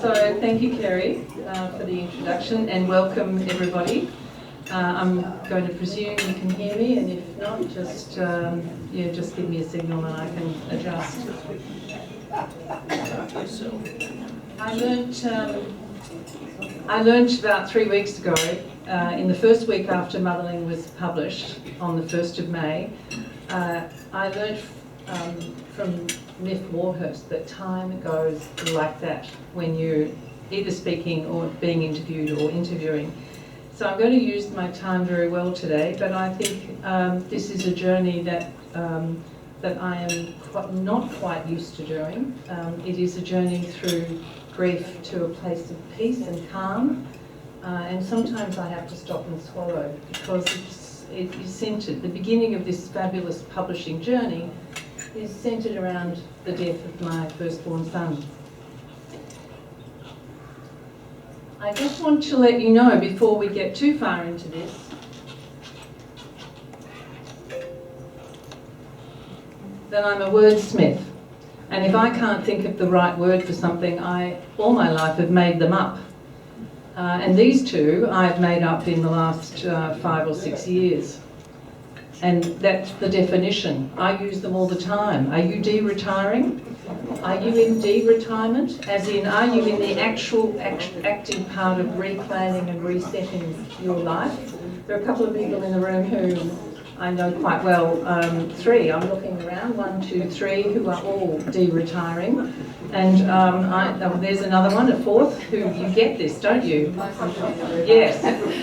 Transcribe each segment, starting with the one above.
So thank you, Kerry, for the introduction, and welcome everybody. I'm going to presume you can hear me, and if not, just just give me a signal and I can adjust. I learnt about 3 weeks ago, in the first week after Motherling was published on the 1st of May, I learnt from Miff Warhurst that time goes like that when you're either speaking or being interviewed or interviewing. So I'm going to use my time very well today, but I think this is a journey that I am not quite used to doing. It is a journey through grief to a place of peace and calm, and sometimes I have to stop and swallow because it is centred. The beginning of this fabulous publishing journey is centred around the death of my firstborn son. I just want to let you know before we get too far into this that I'm a wordsmith, and if I can't think of the right word for something, all my life have made them up. And these two I've made up in the last 5 or 6 years. And that's the definition. I use them all the time. Are you de-retiring? Are you in de-retirement? As in, are you in the actual active part of replanning and resetting your life? There are a couple of people in the room who I know quite well. 3, I'm looking around, 1, 2, 3, who are all de-retiring. And there's another one, a 4th, who you get this, don't you? Yes,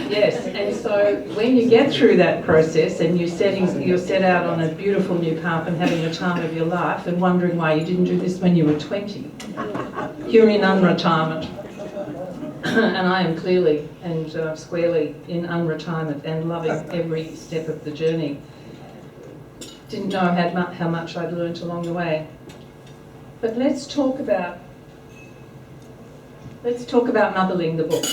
yes. And so when you get through that process and you're set out on a beautiful new path and having the time of your life and wondering why you didn't do this when you were 20, you're in unretirement. And I am clearly and squarely in unretirement and loving every step of the journey. Didn't know how much I'd learnt along the way. But let's talk about Motherling, the book.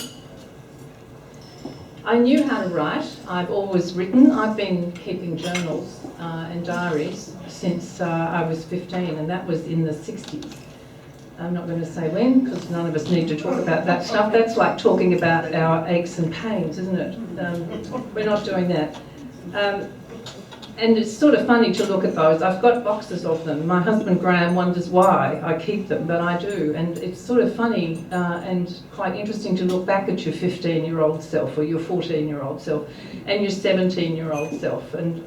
I knew how to write. I've always written. I've been keeping journals and diaries since I was 15, and that was in the 60s. I'm not going to say when, because none of us need to talk about that stuff. That's like talking about our aches and pains, isn't it? We're not doing that. And it's sort of funny to look at those. I've got boxes of them. My husband Graham wonders why I keep them, but I do. And it's sort of funny and quite interesting to look back at your 15-year-old self or your 14-year-old self and your 17-year-old self. And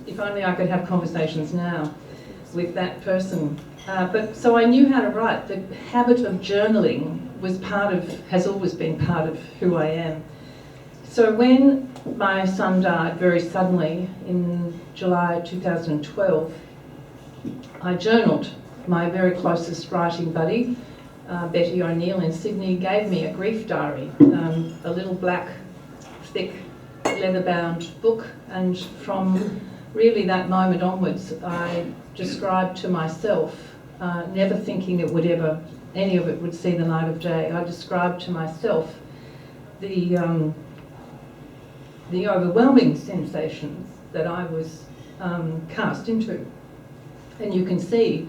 if only I could have conversations now with that person. But so I knew how to write. The habit of journaling has always been part of who I am. So when my son died very suddenly in July 2012, I journaled. My very closest writing buddy, Betty O'Neill in Sydney, gave me a grief diary, a little black, thick, leather-bound book, and from really that moment onwards, I described to myself, never thinking any of it would see the light of day, I described to myself the overwhelming sensations that I was cast into. And you can see,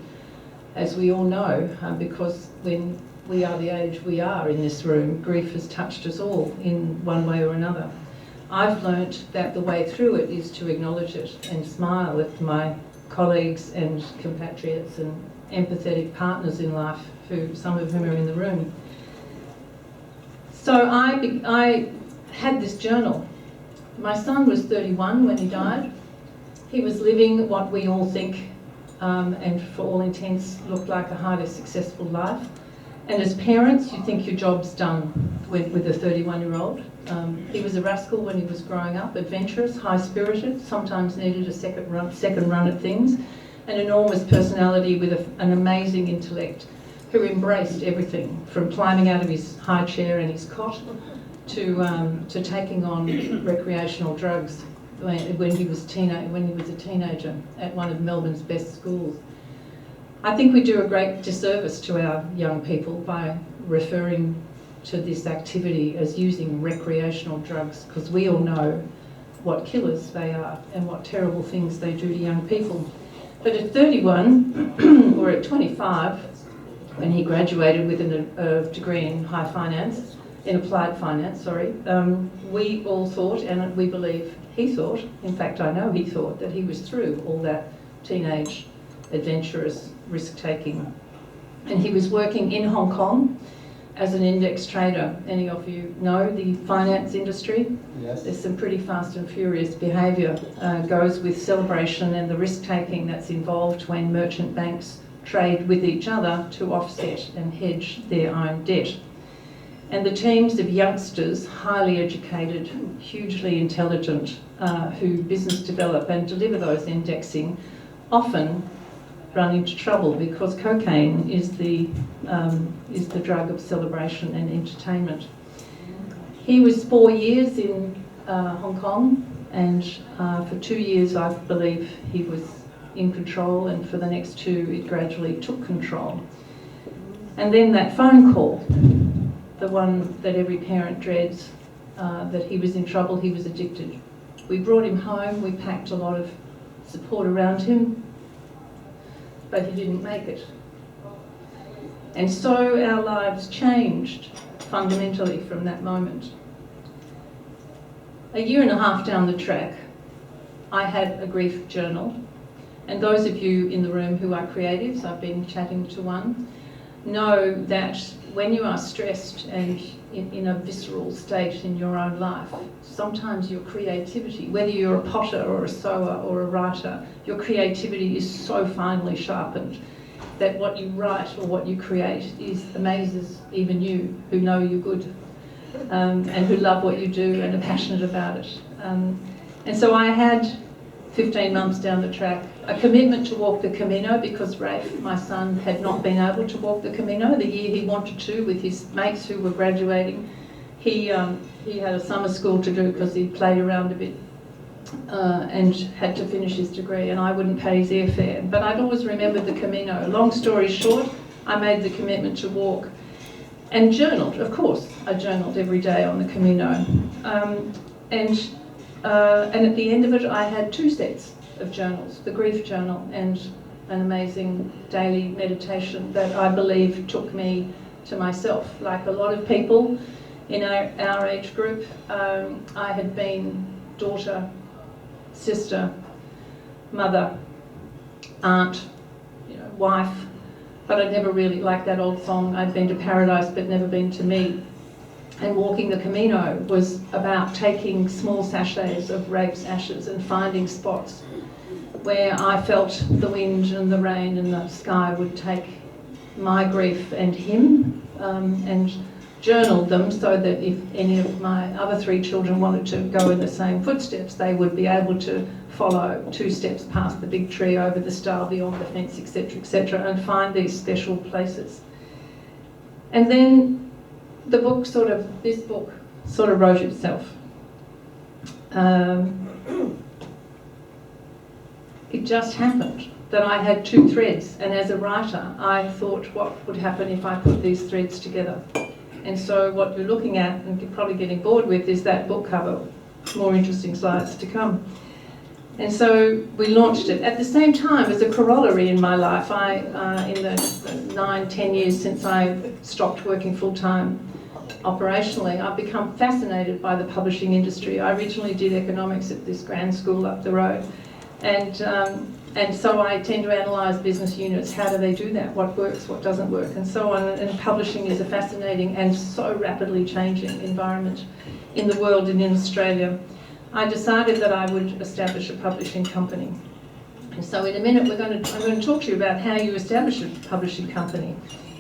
as we all know, because when we are the age we are in this room, grief has touched us all in one way or another. I've learnt that the way through it is to acknowledge it and smile at my colleagues and compatriots and empathetic partners in life, some of whom are in the room. So I had this journal. My son was 31 when he died. He was living what we all think, and for all intents, looked like a highly successful life. And as parents, you think your job's done with a 31-year-old. He was a rascal when he was growing up, adventurous, high-spirited, sometimes needed a second run at things, an enormous personality with an amazing intellect, who embraced everything, from climbing out of his high chair and his cot to taking on recreational drugs when he was a teenager at one of Melbourne's best schools. I think we do a great disservice to our young people by referring to this activity as using recreational drugs, because we all know what killers they are and what terrible things they do to young people. But at 31 or at 25, when he graduated with a degree in applied finance, we all thought, and we believe he thought, in fact I know he thought, that he was through all that teenage adventurous risk-taking. And he was working in Hong Kong as an index trader. Any of you know the finance industry? Yes. There's some pretty fast and furious behaviour goes with celebration and the risk-taking that's involved when merchant banks trade with each other to offset and hedge their own debt. And the teams of youngsters, highly educated, hugely intelligent, who business develop and deliver those indexing, often run into trouble because cocaine is the drug of celebration and entertainment. He was 4 years in Hong Kong, and for 2 years I believe he was in control, and for the next 2 it gradually took control. And then that phone call, the one that every parent dreads, that he was in trouble, he was addicted. We brought him home, we packed a lot of support around him, but he didn't make it. And so our lives changed fundamentally from that moment. A year and a half down the track, I had a grief journal. And those of you in the room who are creatives, I've been chatting to one, know that when you are stressed and in a visceral state in your own life, sometimes your creativity, whether you're a potter or a sewer or a writer, your creativity is so finely sharpened that what you write or what you create amazes even you who know you're good, and who love what you do and are passionate about it. And so I had, 15 months down the track, a commitment to walk the Camino because Raif, my son, had not been able to walk the Camino the year he wanted to with his mates who were graduating. He had a summer school to do because he played around a bit and had to finish his degree, and I wouldn't pay his airfare. But I'd always remembered the Camino. Long story short, I made the commitment to walk and journaled. Of course, I journaled every day on the Camino. And at the end of it, I had 2 sets of journals, the grief journal and an amazing daily meditation that I believe took me to myself. Like a lot of people in our age group, I had been daughter, sister, mother, aunt, wife, but I'd never really, like that old song, I'd been to paradise but never been to me. And walking the Camino was about taking small sachets of Raif's ashes and finding spots where I felt the wind and the rain and the sky would take my grief and him, and journaled them so that if any of my other 3 children wanted to go in the same footsteps, they would be able to follow 2 steps past the big tree, over the stile, beyond the fence, etc., and find these special places. And then this book sort of wrote itself. It just happened that I had 2 threads, and as a writer I thought, what would happen if I put these threads together? And so what you're looking at, and you're probably getting bored with, is that book cover. More interesting slides to come. And so we launched it. At the same time, as a corollary in my life, in the 9-10 years since I stopped working full-time operationally, I've become fascinated by the publishing industry. I originally did economics at this grand school up the road, and so I tend to analyse business units. How do they do that? What works? What doesn't work? And so on. And publishing is a fascinating and so rapidly changing environment in the world and in Australia. I decided that I would establish a publishing company. And so in a minute I'm going to talk to you about how you establish a publishing company.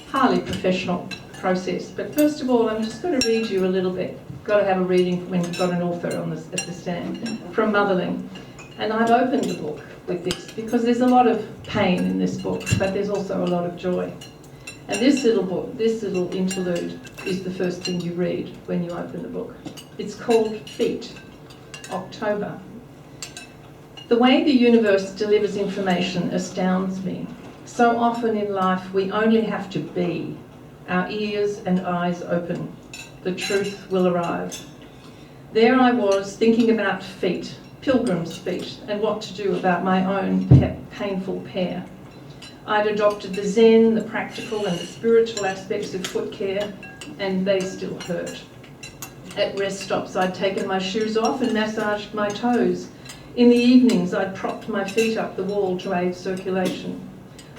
Highly professional process. But first of all, I'm just going to read you a little bit. Got to have a reading when you've got an author at the stand, from Motherling. And I've opened the book with this because there's a lot of pain in this book, but there's also a lot of joy. And this little interlude is the first thing you read when you open the book. It's called Feet, October. The way the universe delivers information astounds me. So often in life we only have to be, our ears and eyes open. The truth will arrive. There I was thinking about feet, pilgrim's feet, and what to do about my own painful pair. I'd adopted the Zen, the practical and the spiritual aspects of foot care, and they still hurt. At rest stops, I'd taken my shoes off and massaged my toes. In the evenings, I'd propped my feet up the wall to aid circulation.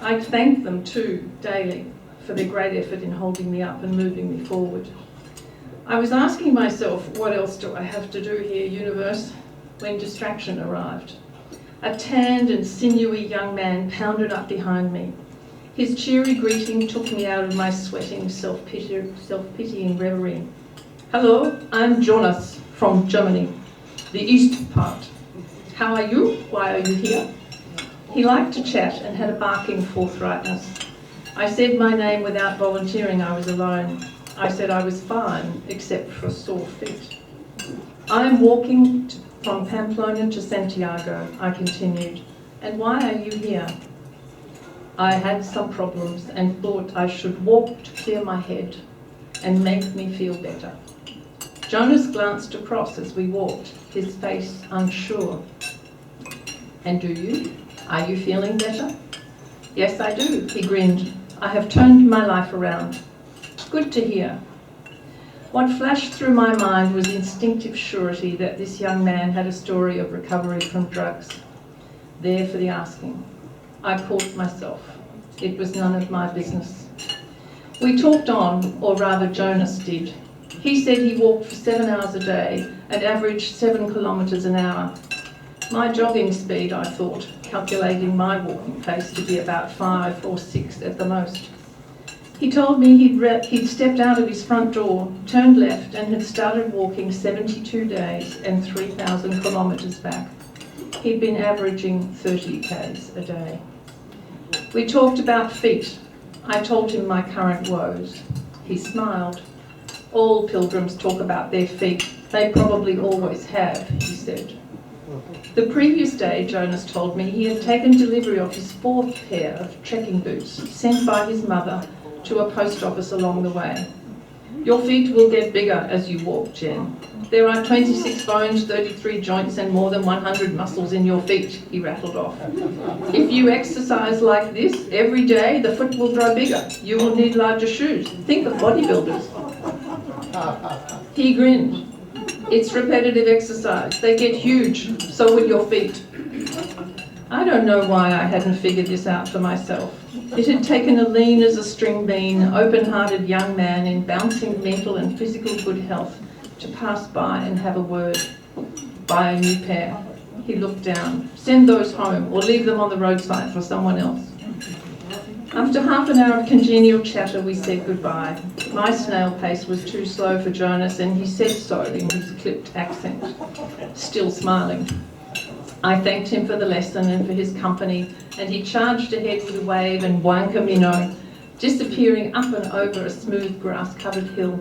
I'd thanked them too, daily, for their great effort in holding me up and moving me forward. I was asking myself, what else do I have to do here, universe, when distraction arrived. A tanned and sinewy young man pounded up behind me. His cheery greeting took me out of my sweating, self-pitying reverie. Hello, I'm Jonas from Germany, the east part. How are you? Why are you here? He liked to chat and had a barking forthrightness. I said my name without volunteering I was alone. I said I was fine, except for sore feet. I'm walking from Pamplona to Santiago, I continued. And why are you here? I had some problems and thought I should walk to clear my head and make me feel better. Jonas glanced across as we walked, his face unsure. And do you? Are you feeling better? Yes, I do, he grinned. I have turned my life around. Good to hear. What flashed through my mind was instinctive surety that this young man had a story of recovery from drugs. There for the asking. I caught myself. It was none of my business. We talked on, or rather Jonas did. He said he walked for 7 hours a day and averaged 7 kilometres an hour. My jogging speed, I thought, calculating my walking pace to be about 5 or 6 at the most. He told me he'd stepped out of his front door, turned left and had started walking 72 days and 3,000 kilometres back. He'd been averaging 30 k's a day. We talked about feet. I told him my current woes. He smiled. All pilgrims talk about their feet. They probably always have, he said. The previous day, Jonas told me, he had taken delivery of his 4th pair of trekking boots, sent by his mother to a post office along the way. Your feet will get bigger as you walk, Jen. There are 26 bones, 33 joints and more than 100 muscles in your feet, he rattled off. If you exercise like this every day, the foot will grow bigger. You will need larger shoes. Think of bodybuilders. He grinned. It's repetitive exercise. They get huge. So will your feet. I don't know why I hadn't figured this out for myself. It had taken a lean as a string bean, open-hearted young man in bouncing mental and physical good health to pass by and have a word. Buy a new pair. He looked down. Send those home or leave them on the roadside for someone else. After half an hour of congenial chatter, we said goodbye. My snail pace was too slow for Jonas, and he said so in his clipped accent, still smiling. I thanked him for the lesson and for his company, and he charged ahead with a wave and buen camino, disappearing up and over a smooth grass-covered hill.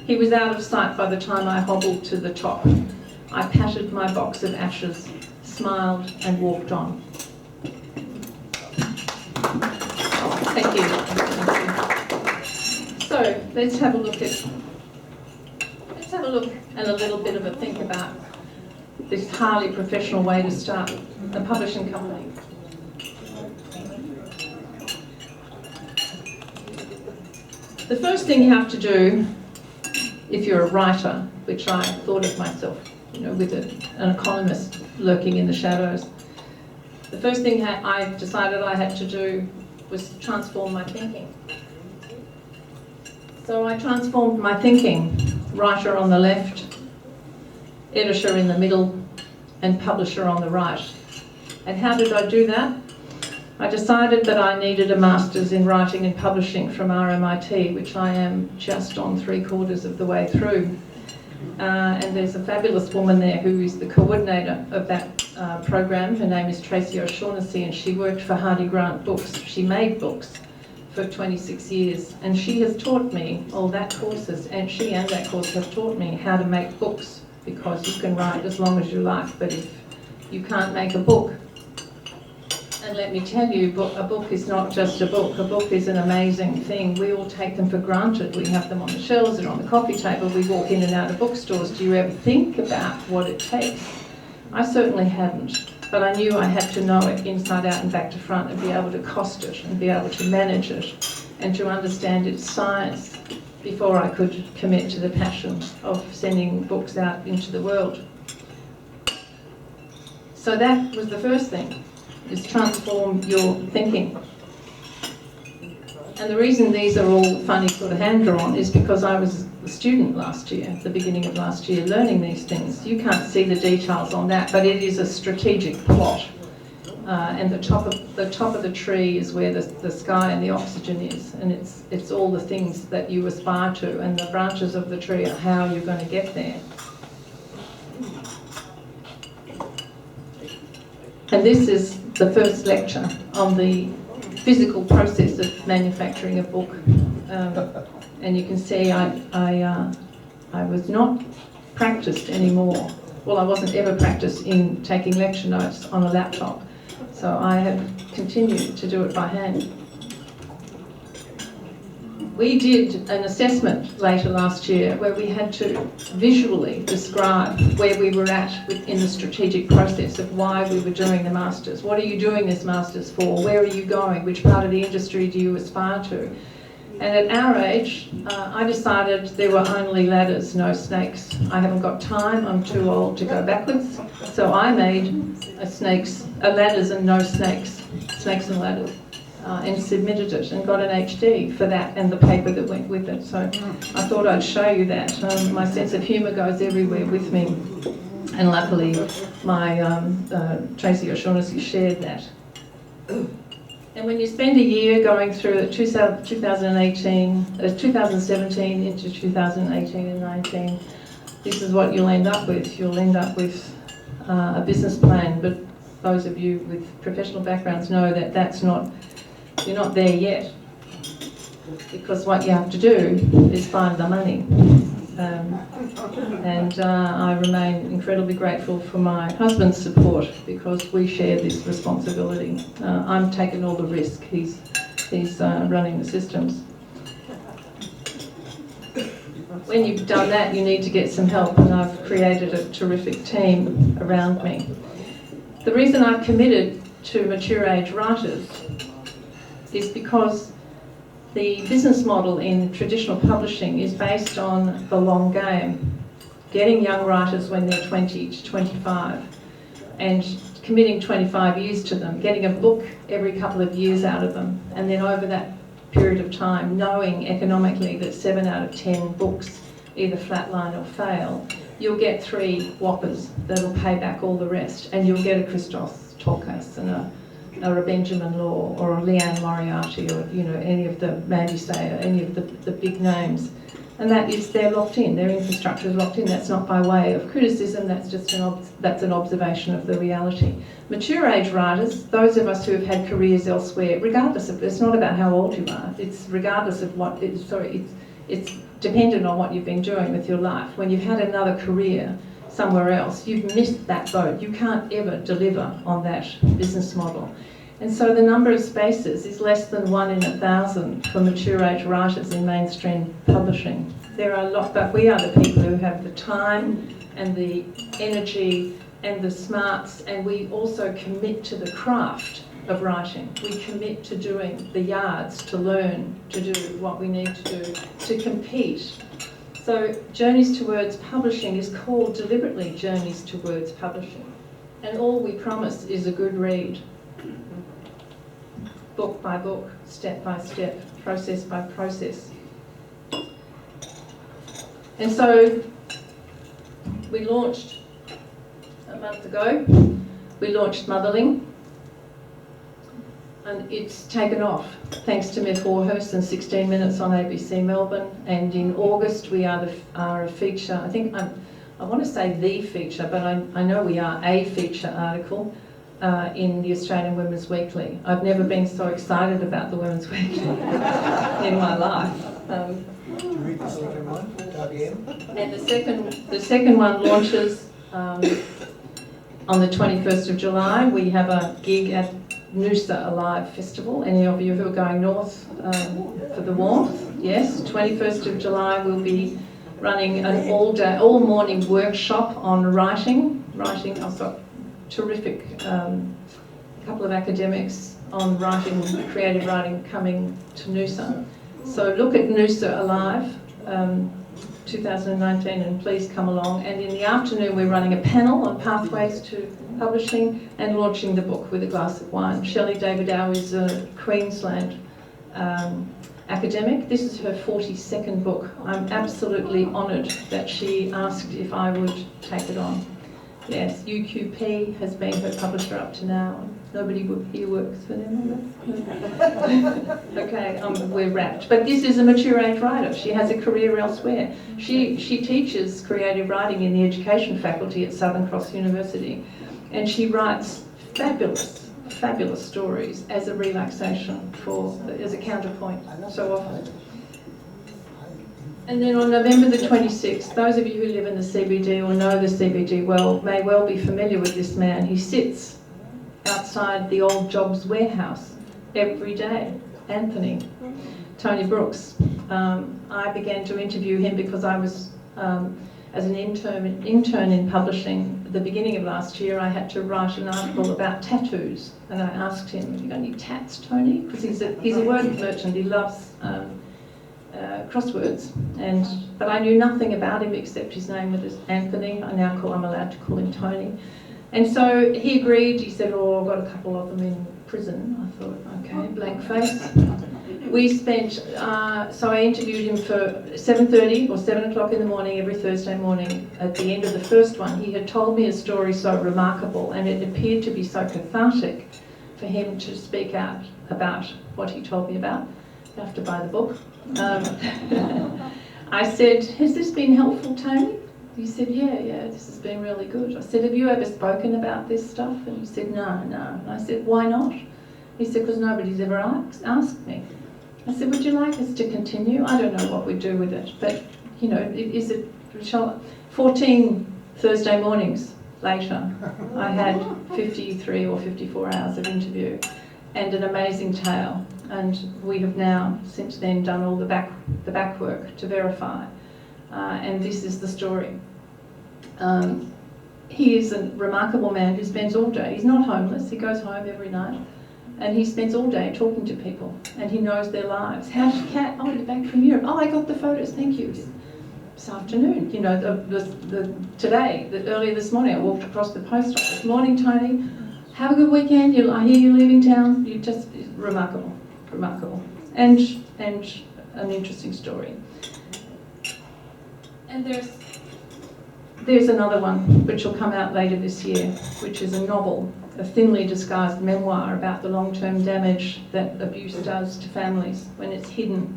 He was out of sight by the time I hobbled to the top. I patted my box of ashes, smiled and walked on. Thank you. So let's have a look and a little bit of a think about this highly professional way to start a publishing company. The first thing you have to do, if you're a writer, which I thought of myself, with an economist lurking in the shadows, the first thing I decided I had to do was transform my thinking. So I transformed my thinking, writer on the left, editor in the middle, and publisher on the right. And how did I do that? I decided that I needed a master's in writing and publishing from RMIT, which I am just on 3/4 of the way through. And there's a fabulous woman there who is the coordinator of that program. Her name is Tracy O'Shaughnessy, and she worked for Hardy Grant Books. She made books for 26 years, and she has taught me that course have taught me how to make books, because you can write as long as you like, but if you can't make a book, and let me tell you, a book is not just a book. A book is an amazing thing. We all take them for granted. We have them on the shelves and on the coffee table. We walk in and out of bookstores. Do you ever think about what it takes? I certainly hadn't. but I knew I had to know it inside out and back to front and be able to cost it and be able to manage it and to understand its science before I could commit to the passion of sending books out into the world. So that was the first thing, is transform your thinking. And the reason these are all funny sort of hand-drawn is because I was a student last year, the beginning of last year, learning these things. You can't see the details on that, but it is a strategic plot. And the top of the tree is where the sky and the oxygen is, and it's all the things that you aspire to, and the branches of the tree are how you're going to get there. And this is the first lecture on the physical process of manufacturing a book. And you can see I was not practiced anymore. Well, I wasn't ever practiced in taking lecture notes on a laptop. So I have continued to do it by hand. We did an assessment later last year where we had to visually describe where we were at in the strategic process of why we were doing the Masters. What are you doing this Masters for? Where are you going? Which part of the industry do you aspire to? And at our age, I decided there were only ladders, no snakes. I haven't got time, I'm too old to go backwards. So I made ladders and no snakes, snakes and ladders. And submitted it and got an HD for that and the paper that went with it. So I thought I'd show you that. My sense of humour goes everywhere with me, and luckily my Tracy O'Shaughnessy shared that. And when you spend a year going through 2017 into 2018 and 19, this is what you'll end up with. You'll end up with a business plan, but those of you with professional backgrounds know that you're not there yet, because what you have to do is find the money. I remain incredibly grateful for my husband's support, because we share this responsibility. I'm taking all the risk, he's running the systems. When you've done that, you need to get some help, and I've created a terrific team around me. The reason I've committed to mature age writers is because the business model in traditional publishing is based on the long game, getting young writers when they're 20 to 25 and committing 25 years to them, getting a book every couple of years out of them, and then over that period of time knowing economically that 7 out of 10 books either flatline or fail, you'll get 3 whoppers that'll pay back all the rest, and you'll get a Christos Tolkas and a Benjamin Law or a Leanne Moriarty, or any of the Mandy Sayer, any of the big names, and that is, they're locked in. Their infrastructure is locked in. That's not by way of criticism. That's just that's an observation of the reality. Mature age writers, those of us who have had careers elsewhere, regardless of, it's not about how old you are. It's regardless of what. It's dependent on what you've been doing with your life. When you've had another career somewhere else, you've missed that boat. You can't ever deliver on that business model. And so the number of spaces is less than 1 in 1,000 for mature age writers in mainstream publishing. There are a lot, but we are the people who have the time and the energy and the smarts, and we also commit to the craft of writing. We commit to doing the yards, to learn, to do what we need to do, to compete. So Journeys Towards Publishing is called deliberately Journeys Towards Publishing. And all we promise is a good read. Book by book, step by step, process by process. And so we launched a month ago, we launched Motherling, and it's taken off thanks to Mef Warhurst and 16 Minutes on ABC Melbourne. And in August we are a feature, I want to say the feature, but I know we are a feature article in the Australian Women's Weekly. I've never been so excited about the Women's Weekly in my life. Did you read the second one, again? And the second one launches on the 21st of July. We have a gig at Noosa Alive Festival. Any of you who are going north for the warmth? Yes, 21st of July we'll be running an all morning workshop on writing. I've got terrific, couple of academics on writing, creative writing coming to Noosa. So look at Noosa Alive, 2019, and please come along. And in the afternoon we're running a panel on pathways to publishing and launching the book with a glass of wine. Shelley Davidow is a Queensland academic. This is her 42nd book. I'm absolutely honoured that she asked if I would take it on. Yes, UQP has been her publisher up to now. Nobody here works for them, okay, we're wrapped. But this is a mature age writer. She has a career elsewhere. She teaches creative writing in the education faculty at Southern Cross University, and she writes fabulous stories as a relaxation, as a counterpoint so often. And then on November the 26th, those of you who live in the CBD or know the CBD well may well be familiar with this man. He sits outside the old Jobs warehouse every day. Anthony, Tony Brooks. I began to interview him because I was, as an intern in publishing at the beginning of last year, I had to write an article about tattoos. And I asked him, have you got any tats, Tony? Because he's a word merchant, he loves crosswords, but I knew nothing about him except his name was Anthony. I'm allowed to call him Tony. And so he agreed. He said, oh, I've got a couple of them in prison. I thought, okay, blank face. We spent, so I interviewed him for 7:30 or 7 o'clock in the morning every Thursday morning. At the end of the first one, he had told me a story so remarkable, and it appeared to be so cathartic for him to speak out about what he told me about. You have to buy the book. I said, has this been helpful, Tony? He said, yeah, this has been really good. I said, have you ever spoken about this stuff? And he said, no. And I said, why not? He said, because nobody's ever asked me. I said, would you like us to continue? I don't know what we'd do with it, but, 14 Thursday mornings later, I had 53 or 54 hours of interview and an amazing tale. And we have now, since then, done all the back work to verify. And this is the story. He is a remarkable man who spends all day, he's not homeless, he goes home every night, and he spends all day talking to people, and he knows their lives. How's your cat? Oh, you're back from Europe. Oh, I got the photos, thank you. This afternoon, earlier this morning, I walked across the post office. Morning, Tony. Have a good weekend. I hear you're leaving town. You just, remarkable, and an interesting story. And there's another one which will come out later this year, which is a novel, a thinly disguised memoir about the long-term damage that abuse does to families when it's hidden,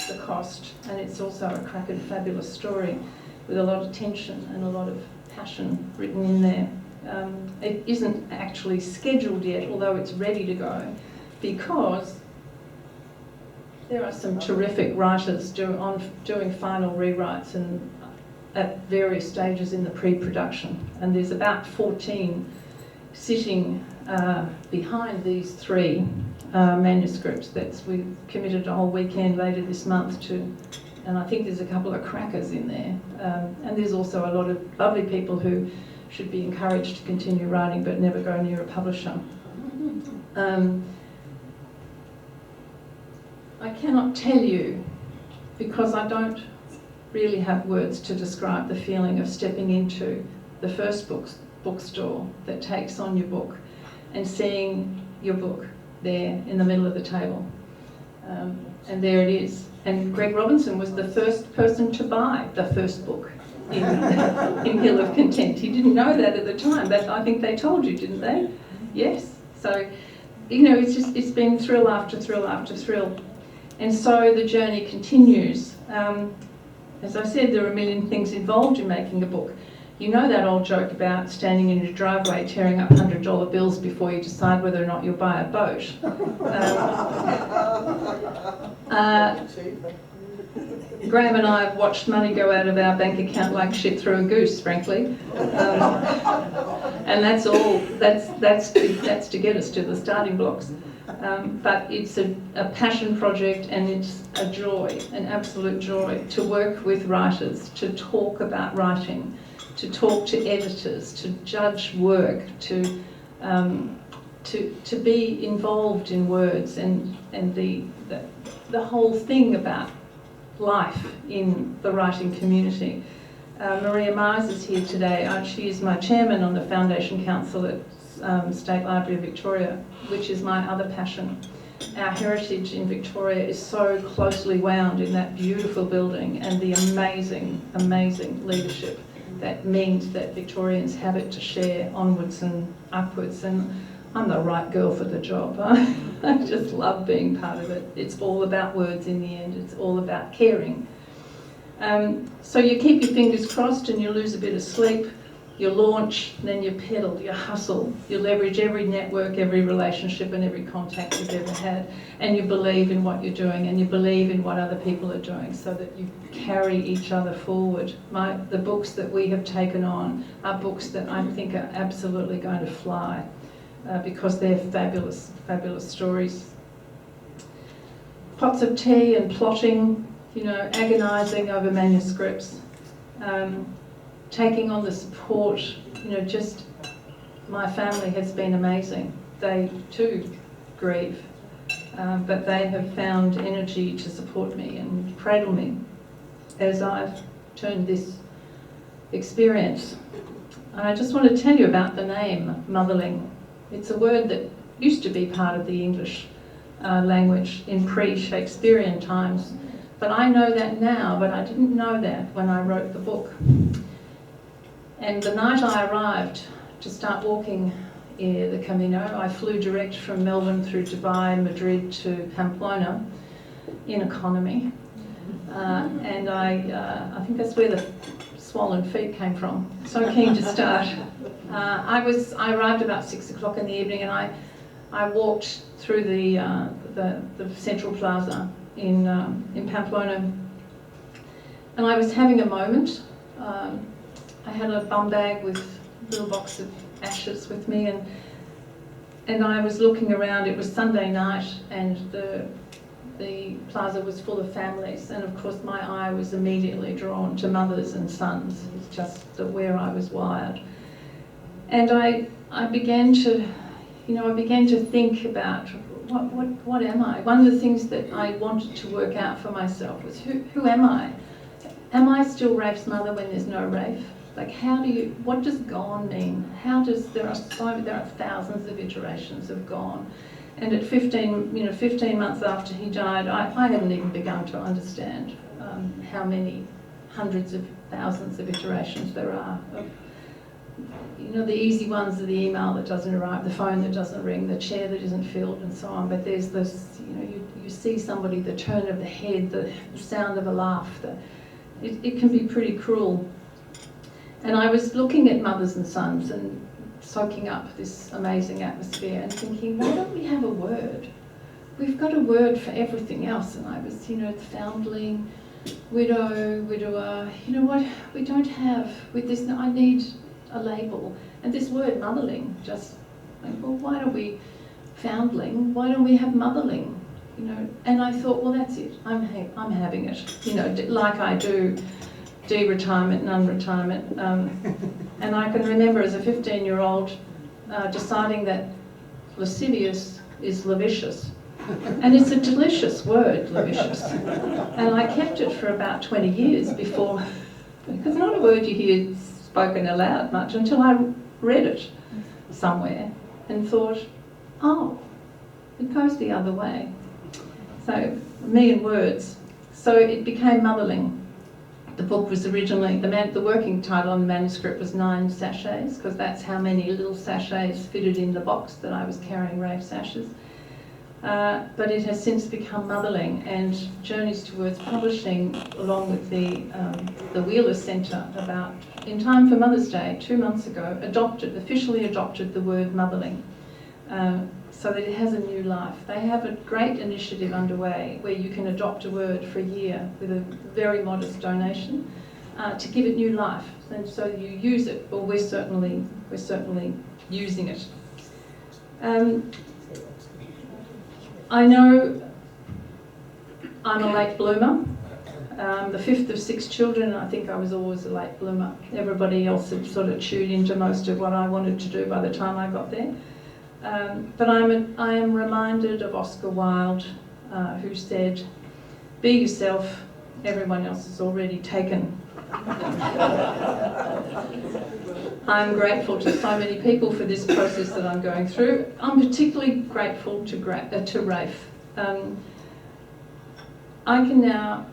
the cost. And it's also a cracking, fabulous story with a lot of tension and a lot of passion written in there. It isn't actually scheduled yet, although it's ready to go, because there are some terrific writers doing final rewrites and at various stages in the pre-production. And there's about 14 sitting behind these 3 manuscripts. We've committed a whole weekend later this month to, and I think there's a couple of crackers in there. And there's also a lot of lovely people who should be encouraged to continue writing but never go near a publisher. I cannot tell you, because I don't really have words to describe the feeling of stepping into the first bookstore that takes on your book and seeing your book there in the middle of the table. And there it is. And Greg Robinson was the first person to buy the first book in Hill of Content. He didn't know that at the time, but I think they told you, didn't they? Yes. So, it's been thrill after thrill after thrill. And so the journey continues. As I said, there are a million things involved in making a book. You know that old joke about standing in your driveway tearing up $100 bills before you decide whether or not you'll buy a boat. Graham and I have watched money go out of our bank account like shit through a goose, frankly. And that's all, that's to get us to the starting blocks. But it's a passion project, and it's a joy, an absolute joy, to work with writers, to talk about writing, to talk to editors, to judge work, to be involved in words and the whole thing about life in the writing community. Maria Mars is here today. She is my chairman on the Foundation Council at State Library of Victoria, which is my other passion. Our heritage in Victoria is so closely wound in that beautiful building and the amazing, amazing leadership that means that Victorians have it to share onwards and upwards, and I'm the right girl for the job. I just love being part of it. It's all about words in the end. It's all about caring. So you keep your fingers crossed and you lose a bit of sleep. You launch, then you pedal, you hustle, you leverage every network, every relationship and every contact you've ever had, and you believe in what you're doing and you believe in what other people are doing so that you carry each other forward. The books that we have taken on are books that I think are absolutely going to fly because they're fabulous, fabulous stories. Pots of tea and plotting, agonising over manuscripts. Taking on the support, just my family has been amazing. They too grieve, but they have found energy to support me and cradle me as I've turned this experience. I just want to tell you about the name Motherling. It's a word that used to be part of the English language in pre-Shakespearean times, but I know that now, but I didn't know that when I wrote the book. And the night I arrived to start walking the Camino, I flew direct from Melbourne through Dubai, Madrid to Pamplona in economy. And I think that's where the swollen feet came from. So keen to start. I arrived about 6 o'clock in the evening, and I walked through the central plaza in Pamplona, and I was having a moment. I had a bum bag with a little box of ashes with me, and I was looking around. It was Sunday night, and the plaza was full of families, and of course my eye was immediately drawn to mothers and sons. It's just where I was wired. And I began to think about what am I? One of the things that I wanted to work out for myself was who am I? Am I still Raif's mother when there's no Raif? Like, what does gone mean? There are thousands of iterations of gone. And at 15 months after he died, I hadn't even begun to understand how many hundreds of thousands of iterations there are. The easy ones are the email that doesn't arrive, the phone that doesn't ring, the chair that isn't filled, and so on. But there's this, you see somebody, the turn of the head, the sound of a laugh. It can be pretty cruel. And I was looking at mothers and sons and soaking up this amazing atmosphere and thinking, why don't we have a word? We've got a word for everything else. And I was, foundling, widow, widower, what we don't have with this. I need a label. And this word motherling, just like, well, why don't we foundling? Why don't we have motherling? And I thought, well, that's it. I'm having it. Like I do. De-retirement, non-retirement, and I can remember as a 15-year-old deciding that lascivious is lavicious, and it's a delicious word, lavicious, and I kept it for about 20 years before, because it's not a word you hear spoken aloud much until I read it somewhere and thought, oh, it goes the other way. So, me and words. So it became Motherling. The book was originally, the working title on the manuscript was 9 Sachets, because that's how many little sachets fitted in the box that I was carrying Raif's ashes. But it has since become Motherling, and Journeys Towards Publishing, along with the Wheeler Centre, about in time for Mother's Day, 2 months ago, officially adopted the word Motherling, so that it has a new life. They have a great initiative underway where you can adopt a word for a year with a very modest donation to give it new life. And so you use it, or we're certainly using it. I know I'm a late bloomer. the fifth of 6 children. I think I was always a late bloomer. Everybody else had sort of chewed into most of what I wanted to do by the time I got there. But I am reminded of Oscar Wilde, who said, "Be yourself, everyone else is already taken." I'm grateful to so many people for this process that I'm going through. I'm particularly grateful to Raif. I can now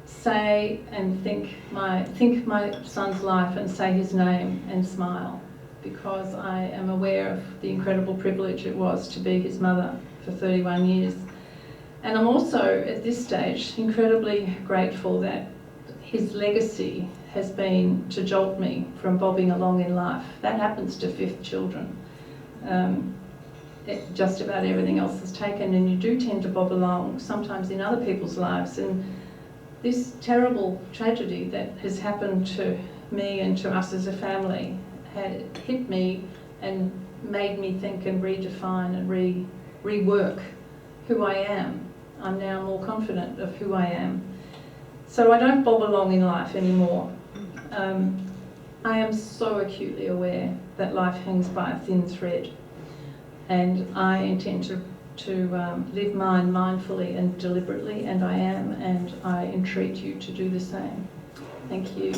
say and think my son's life and say his name and smile, because I am aware of the incredible privilege it was to be his mother for 31 years. And I'm also, at this stage, incredibly grateful that his legacy has been to jolt me from bobbing along in life. That happens to fifth children. Just about everything else is taken, and you do tend to bob along, sometimes in other people's lives. And this terrible tragedy that has happened to me and to us as a family had hit me and made me think and redefine and rework who I am. I'm now more confident of who I am. So I don't bob along in life anymore. I am so acutely aware that life hangs by a thin thread, and I intend to live mine mindfully and deliberately, and I am, and I entreat you to do the same. Thank you.